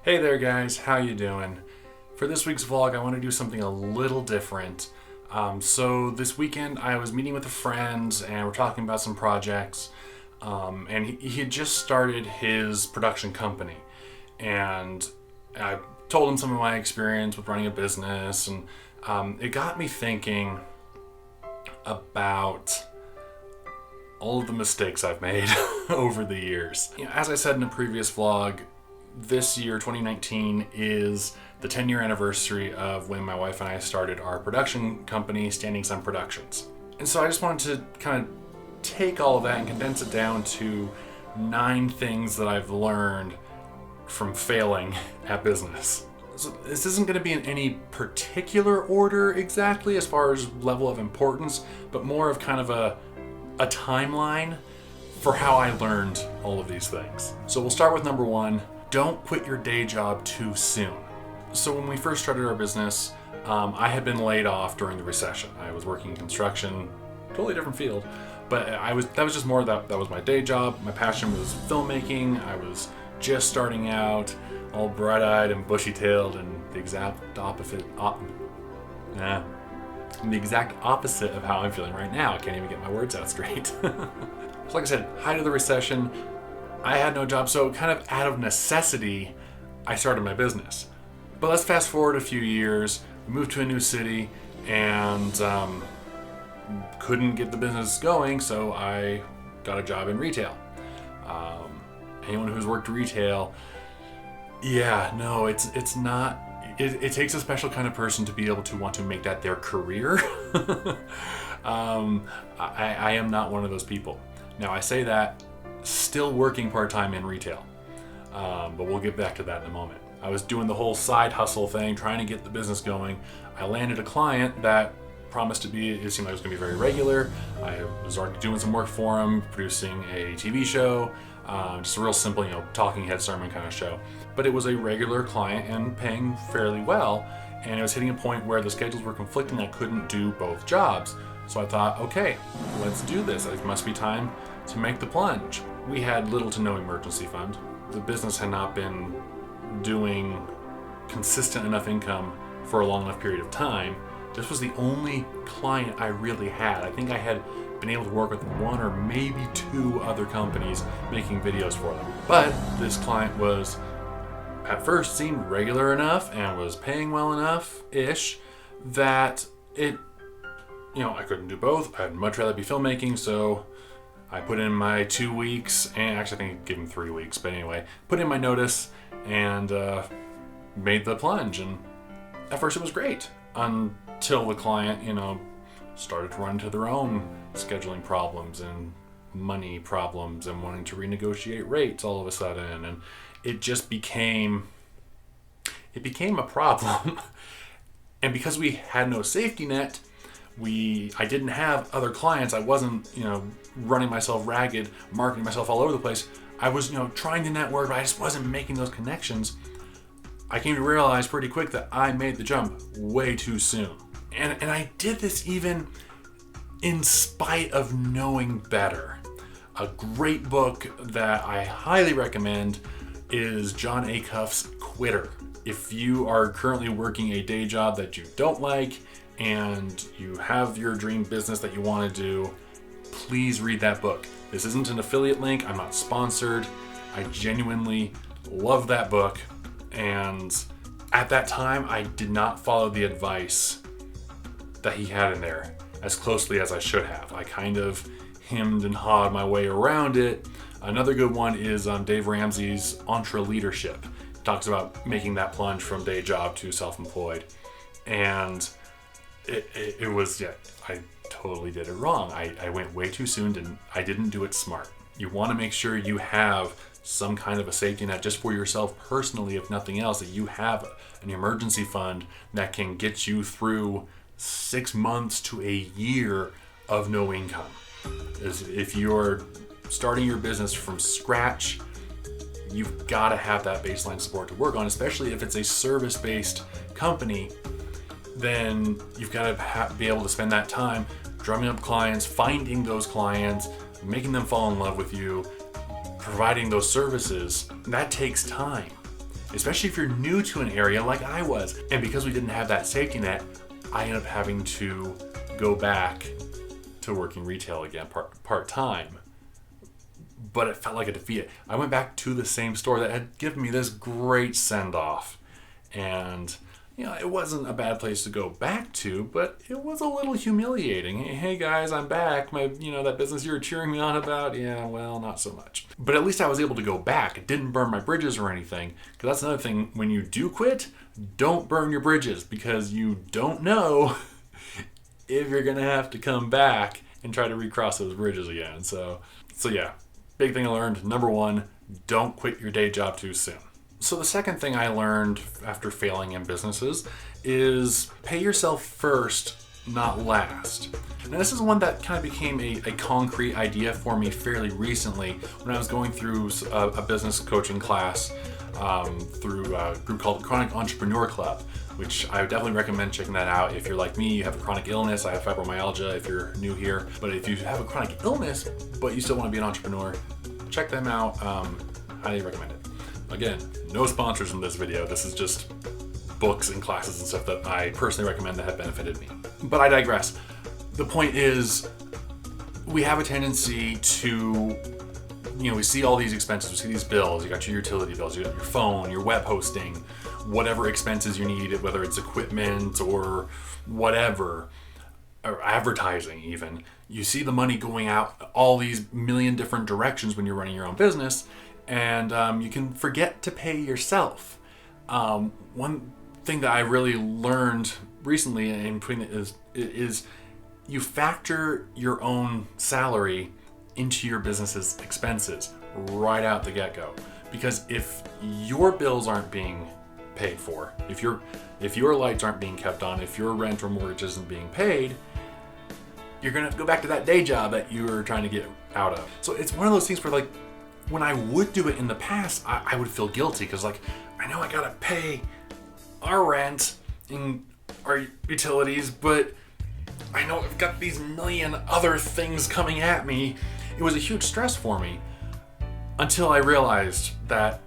Hey there guys, how you doing? For this week's vlog, I want to do something a little different. So this weekend I was meeting with a friend and we're talking about some projects. And he had just started his production company. And I told him some of my experience with running a business, and it got me thinking about all of the mistakes I've made over the years. As I said in a previous vlog, this year, 2019, is the 10-year anniversary of when my wife and I started our production company, Standing Sun Productions. And so I just wanted to kind of take all of that and condense it down to 9 things that I've learned from failing at business. So this isn't going to be in any particular order exactly as far as level of importance, but more of kind of a timeline for how I learned all of these things. So we'll start with number 1. Don't quit your day job too soon. So when we first started our business, I had been laid off during the recession. I was working in construction, totally different field, but that was just more that was my day job. My passion was filmmaking. I was just starting out, all bright-eyed and bushy-tailed, and the exact opposite of how I'm feeling right now. I can't even get my words out straight. So like I said, height of the recession, I had no job, so kind of out of necessity, I started my business. But let's fast forward a few years. We moved to a new city and couldn't get the business going, so I got a job in retail. Anyone who's worked retail, it's not. It takes a special kind of person to be able to want to make that their career. I am not one of those people. Now I say that still working part-time in retail, but we'll get back to that in a moment. I was doing the whole side hustle thing, trying to get the business going. I landed a client that promised to be, it seemed like it was going to be very regular. I was already doing some work for him, producing a TV show, just a real simple, talking head sermon kind of show. But it was a regular client and paying fairly well, and it was hitting a point where the schedules were conflicting. I couldn't do both jobs. So I thought, okay, let's do this. It must be time to make the plunge. We had little to no emergency fund. The business had not been doing consistent enough income for a long enough period of time. This was the only client I really had. I think I had been able to work with 1 or maybe 2 other companies making videos for them. But this client was, at first, seemed regular enough and was paying well enough-ish that I couldn't do both. I'd much rather be filmmaking, so I put in my 2 weeks, and actually I think I gave him 3 weeks, but anyway, put in my notice and made the plunge. And at first it was great until the client, started to run into their own scheduling problems and money problems and wanting to renegotiate rates all of a sudden, and it just became a problem. And because we had no safety net, I didn't have other clients. I wasn't, running myself ragged, marketing myself all over the place. I was, trying to network, but I just wasn't making those connections. I came to realize pretty quick that I made the jump way too soon. And I did this even in spite of knowing better. A great book that I highly recommend is John Acuff's Quitter. If you are currently working a day job that you don't like, and you have your dream business that you want to do, please read that book. This isn't an affiliate link. I'm not sponsored. I genuinely love that book. And at that time, I did not follow the advice that he had in there as closely as I should have. I kind of hemmed and hawed my way around it. Another good one is Dave Ramsey's Entre Leadership. It talks about making that plunge from day job to self-employed. And it was, I totally did it wrong. I went way too soon and I didn't do it smart. You want to make sure you have some kind of a safety net just for yourself personally, if nothing else, that you have an emergency fund that can get you through 6 months to a year of no income. If you're starting your business from scratch, you've got to have that baseline support to work on, especially if it's a service-based company. Then you've got to be able to spend that time drumming up clients, finding those clients, making them fall in love with you, providing those services. That takes time. especially if you're new to an area like I was. And because we didn't have that safety net, I ended up having to go back to working retail again part-time. But it felt like a defeat. I went back to the same store that had given me this great send-off. And, it wasn't a bad place to go back to, but it was a little humiliating. Hey guys, I'm back. That business you were cheering me on about, yeah, well, not so much. But at least I was able to go back. It didn't burn my bridges or anything. Because that's another thing, when you do quit, don't burn your bridges, because you don't know if you're going to have to come back and try to recross those bridges again. So yeah, big thing I learned. Number one, don't quit your day job too soon. So the second thing I learned after failing in businesses is pay yourself first, not last. Now this is one that kind of became a concrete idea for me fairly recently when I was going through a business coaching class through a group called Chronic Entrepreneur Club, which I would definitely recommend checking that out. If you're like me, you have a chronic illness, I have fibromyalgia if you're new here, but if you have a chronic illness but you still want to be an entrepreneur, check them out. Highly recommend it. Again, no sponsors in this video. This is just books and classes and stuff that I personally recommend that have benefited me. But I digress. The point is, we have a tendency to, we see all these expenses, we see these bills, you got your utility bills, you got your phone, your web hosting, whatever expenses you need, whether it's equipment or whatever, or advertising even. You see the money going out all these million different directions when you're running your own business, and you can forget to pay yourself. One thing that I really learned recently in putting it is you factor your own salary into your business's expenses right out the get-go. Because if your bills aren't being paid for, if your lights aren't being kept on, if your rent or mortgage isn't being paid, you're gonna have to go back to that day job that you were trying to get out of. So it's one of those things where, when I would do it in the past, I would feel guilty because, I know I gotta pay our rent and our utilities, but I know I've got these million other things coming at me. It was a huge stress for me until I realized that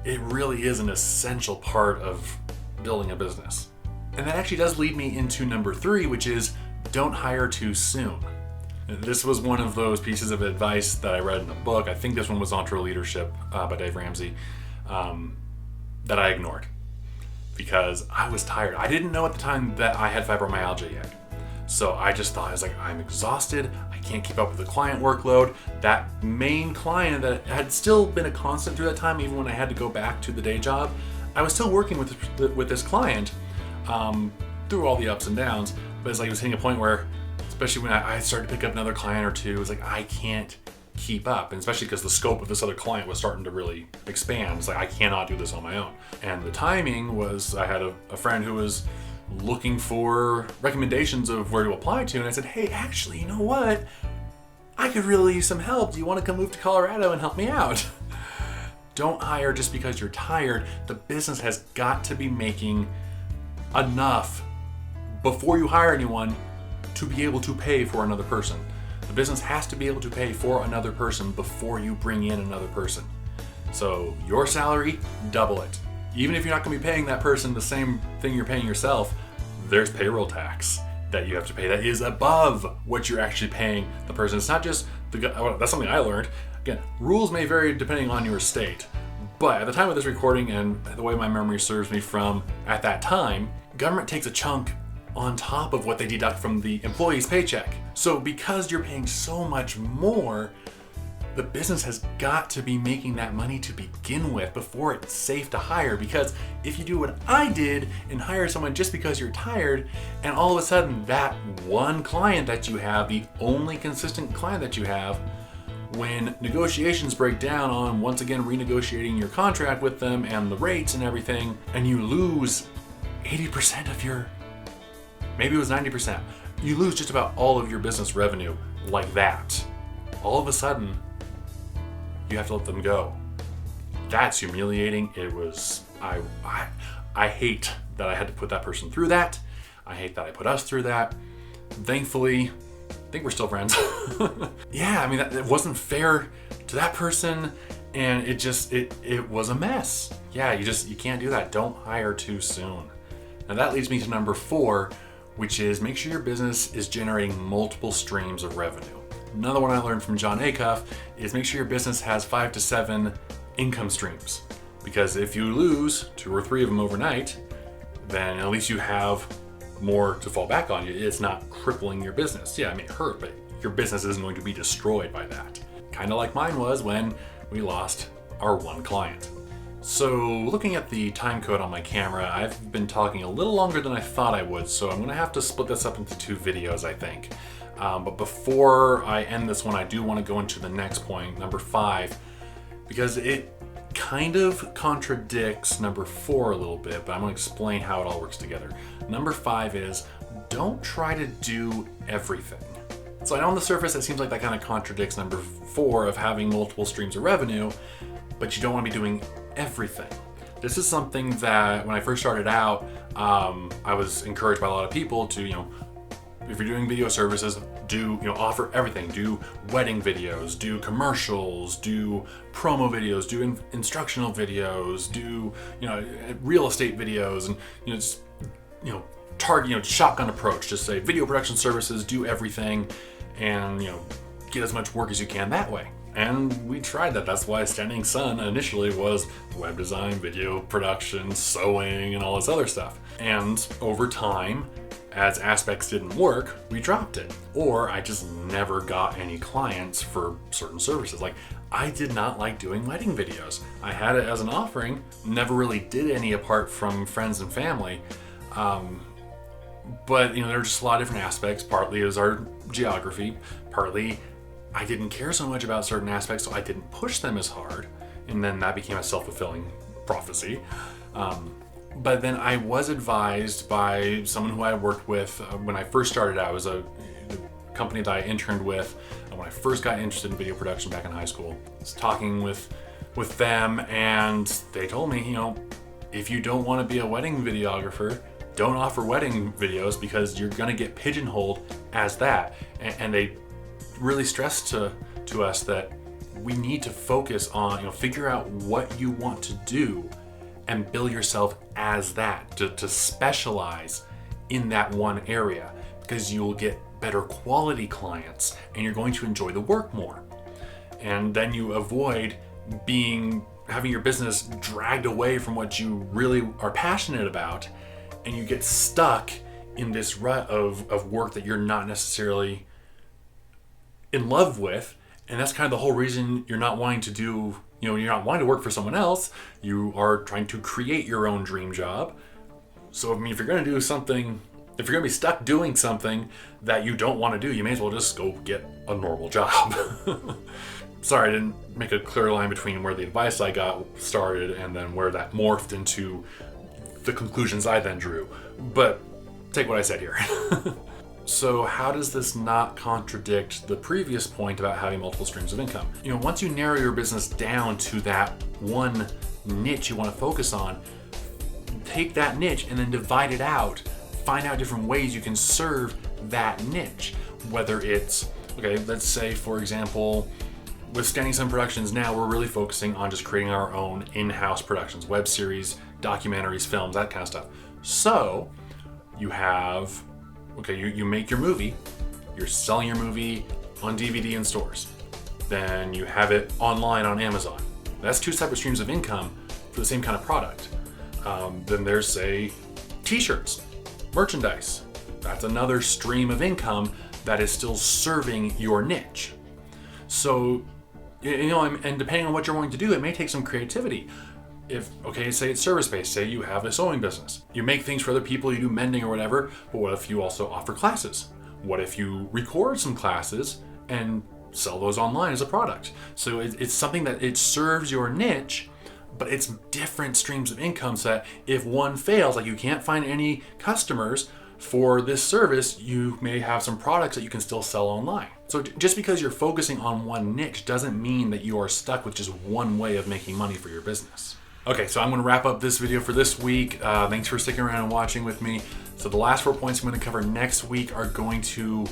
it really is an essential part of building a business. And that actually does lead me into number 3, which is don't hire too soon. This was one of those pieces of advice that I read in a book. I think this one was EntreLeadership by Dave Ramsey, that I ignored because I was tired. I didn't know at the time that I had fibromyalgia yet. So I just thought, I'm exhausted. I can't keep up with the client workload. That main client that had still been a constant through that time, even when I had to go back to the day job, I was still working with this client through all the ups and downs. But it's it was hitting a point where, especially when I started to pick up another client or two, it was I can't keep up. And especially because the scope of this other client was starting to really expand. It's I cannot do this on my own. And the timing was, I had a friend who was looking for recommendations of where to apply to. And I said, hey, actually, you know what? I could really use some help. Do you want to come move to Colorado and help me out? Don't hire just because you're tired. The business has got to be making enough before you hire anyone to be able to pay for another person. The business has to be able to pay for another person before you bring in another person. So your salary, double it. Even if you're not going to be paying that person the same thing you're paying yourself, there's payroll tax that you have to pay that is above what you're actually paying the person. It's not just that's something I learned. Again, rules may vary depending on your state, but at the time of this recording and the way my memory serves me from at that time, government takes a chunk on top of what they deduct from the employee's paycheck. So because you're paying so much more, the business has got to be making that money to begin with before it's safe to hire. Because if you do what I did and hire someone just because you're tired, and all of a sudden that one client that you have, the only consistent client that you have, when negotiations break down on once again renegotiating your contract with them and the rates and everything, and you lose 80% of your, maybe it was 90%, you lose just about all of your business revenue like that. All of a sudden, you have to let them go. That's humiliating. It was, I hate that I had to put that person through that. I hate that I put us through that. Thankfully, I think we're still friends. Yeah, I mean, it wasn't fair to that person, and it was a mess. Yeah, you can't do that. Don't hire too soon. Now that leads me to number 4, which is make sure your business is generating multiple streams of revenue. Another one I learned from John Acuff is make sure your business has 5 to 7 income streams. Because if you lose 2 or 3 of them overnight, then at least you have more to fall back on. It's not crippling your business. Yeah, it may hurt, but your business isn't going to be destroyed by that. Kind of like mine was when we lost our one client. So looking at the time code on my camera, I've been talking a little longer than I thought I would, so I'm gonna have to split this up into 2 videos, I think. But before I end this one, I do want to go into the next point, number 5, because it kind of contradicts number 4 a little bit, but I'm gonna explain how it all works together. Number 5 is don't try to do everything. So I know on the surface it seems like that kind of contradicts number 4 of having multiple streams of revenue, but you don't want to be doing everything. This is something that when I first started out, I was encouraged by a lot of people to, if you're doing video services, offer everything. Do wedding videos, do commercials, do promo videos, do instructional videos, do, real estate videos, and, target, shotgun approach. Just say video production services, do everything, and, get as much work as you can that way. And we tried that. That's why Standing Sun initially was web design, video production, sewing, and all this other stuff. And over time, as aspects didn't work, we dropped it. Or I just never got any clients for certain services. Like, I did not like doing wedding videos. I had it as an offering, never really did any apart from friends and family. But there are just a lot of different aspects. Partly is our geography, partly I didn't care so much about certain aspects, so I didn't push them as hard, and then that became a self-fulfilling prophecy. But then I was advised by someone who I worked with when I first started out. It was the company that I interned with when I first got interested in video production back in high school. I was talking with them, and they told me, if you don't want to be a wedding videographer, don't offer wedding videos because you're going to get pigeonholed as that. And they really stressed to us that we need to focus on, figure out what you want to do and bill yourself as that, to specialize in that one area, because you'll get better quality clients and you're going to enjoy the work more. And then you avoid having your business dragged away from what you really are passionate about, and you get stuck in this rut of work that you're not necessarily in love with. And that's kind of the whole reason you're not wanting to do, you're not wanting to work for someone else. You are trying to create your own dream job. So, if you're going to do something, if you're going to be stuck doing something that you don't want to do, you may as well just go get a normal job. Sorry, I didn't make a clear line between where the advice I got started and then where that morphed into the conclusions I then drew. But take what I said here. So how does this not contradict the previous point about having multiple streams of income? Once you narrow your business down to that one niche you want to focus on, take that niche and then divide it out. Find out different ways you can serve that niche. Whether it's, let's say, for example, with Standing Sun Productions now, we're really focusing on just creating our own in-house productions, web series, documentaries, films, that kind of stuff. So you have, you make your movie, you're selling your movie on DVD in stores. Then you have it online on Amazon. That's 2 separate streams of income for the same kind of product. Then there's, say, t-shirts, merchandise. That's another stream of income that is still serving your niche. So, and depending on what you're wanting to do, it may take some creativity. Say it's service-based, say you have a sewing business. You make things for other people, you do mending or whatever, but what if you also offer classes? What if you record some classes and sell those online as a product? So it's something that it serves your niche, but it's different streams of income, so that if one fails, like you can't find any customers for this service, you may have some products that you can still sell online. So just because you're focusing on one niche doesn't mean that you are stuck with just one way of making money for your business. Okay, so I'm going to wrap up this video for this week. Thanks for sticking around and watching with me. So the last 4 points I'm going to cover next week are going to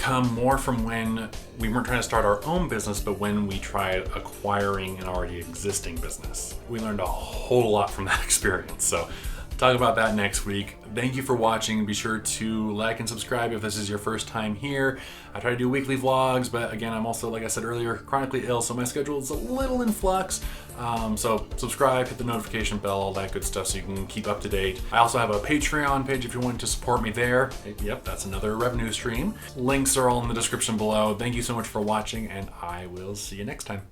come more from when we weren't trying to start our own business, but when we tried acquiring an already existing business. We learned a whole lot from that experience. So talk about that next week. Thank you for watching. Be sure to like and subscribe if this is your first time here. I try to do weekly vlogs, but again, I'm also, like I said earlier, chronically ill, so my schedule is a little in flux. So subscribe, hit the notification bell, all that good stuff so you can keep up to date. I also have a Patreon page if you want to support me there. Yep, that's another revenue stream. Links are all in the description below. Thank you so much for watching, and I will see you next time.